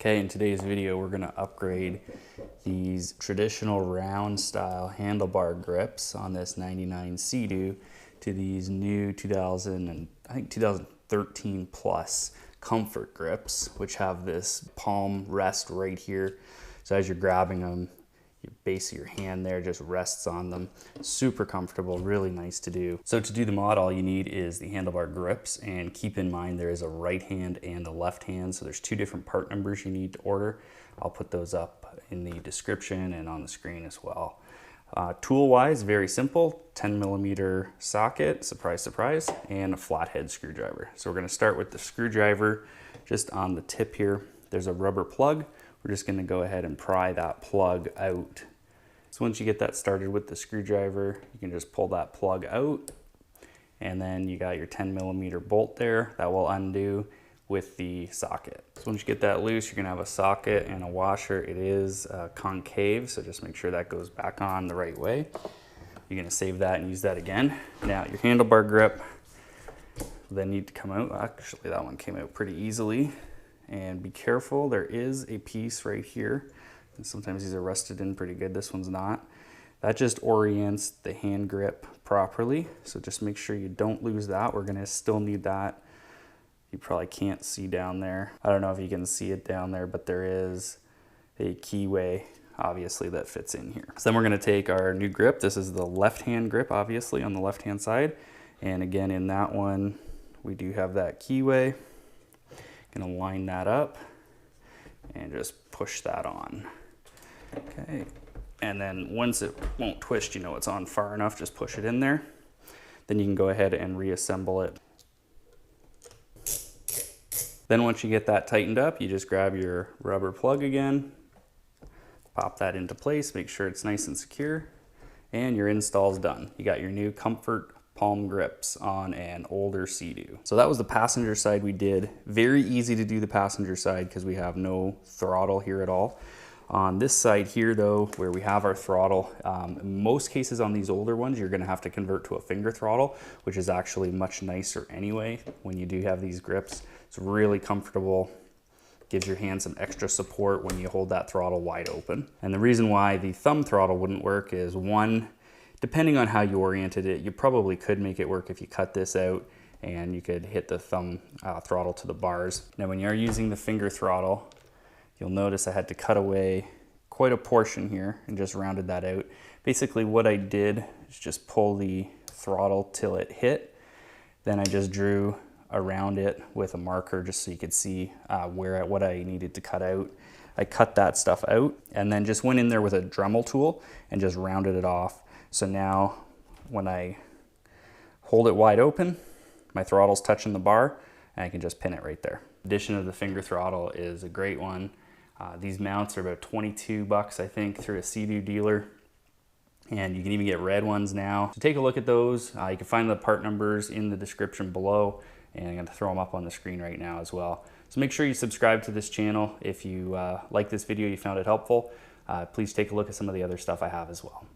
Okay, in today's video, we're gonna upgrade these traditional round style handlebar grips on this 99 Seadoo to these new 2013 plus comfort grips, which have this palm rest right here. So as you're grabbing them, your base of your hand there just rests on them. Super comfortable, really nice to do. So to do the mod, all you need is the handlebar grips, and keep in mind there is a right hand and a left hand. So there's two different part numbers you need to order. I'll put those up in the description and on the screen as well. Tool wise, very simple, 10mm socket, surprise, surprise, and a flathead screwdriver. So we're gonna start with the screwdriver just on the tip here. There's a rubber plug. We're just gonna go ahead and pry that plug out. So once you get that started with the screwdriver, you can just pull that plug out, and then you got your 10mm bolt there that will undo with the socket. So once you get that loose, you're gonna have a socket and a washer. It is concave, so just make sure that goes back on the right way. You're gonna save that and use that again. Now your handlebar grip will then need to come out. Actually, that one came out pretty easily. And be careful, there is a piece right here. And sometimes these are rusted in pretty good, this one's not. That just orients the hand grip properly. So just make sure you don't lose that. We're gonna still need that. You probably can't see down there. I don't know if you can see it down there, but there is a keyway, obviously, that fits in here. So then we're gonna take our new grip. This is the left-hand grip, obviously, on the left-hand side. And again, in that one, we do have that keyway. Gonna line that up and just push that on. Okay, and then once it won't twist, you know it's on far enough, just push it in there. Then you can go ahead and reassemble it. Then once you get that tightened up, you just grab your rubber plug again, pop that into place, make sure it's nice and secure, and your install's done. You got your new comfort palm grips on an older Seadoo. So that was the passenger side we did. Very easy to do the passenger side because we have no throttle here at all. On this side here though, where we have our throttle, in most cases on these older ones, you're gonna have to convert to a finger throttle, which is actually much nicer anyway when you do have these grips. It's really comfortable. Gives your hand some extra support when you hold that throttle wide open. And the reason why the thumb throttle wouldn't work is, one, depending on how you oriented it, you probably could make it work if you cut this out and you could hit the thumb throttle to the bars. Now when you're using the finger throttle, you'll notice I had to cut away quite a portion here and just rounded that out. Basically what I did is just pull the throttle till it hit. Then I just drew around it with a marker just so you could see what I needed to cut out. I cut that stuff out and then just went in there with a Dremel tool and just rounded it off. So now when I hold it wide open, my throttle's touching the bar and I can just pin it right there. The addition of the finger throttle is a great one. These mounts are about 22 bucks, I think, through a Seadoo dealer. And you can even get red ones now. So take a look at those. You can find the part numbers in the description below, and I'm gonna throw them up on the screen right now as well. So make sure you subscribe to this channel. If you like this video, you found it helpful, please take a look at some of the other stuff I have as well.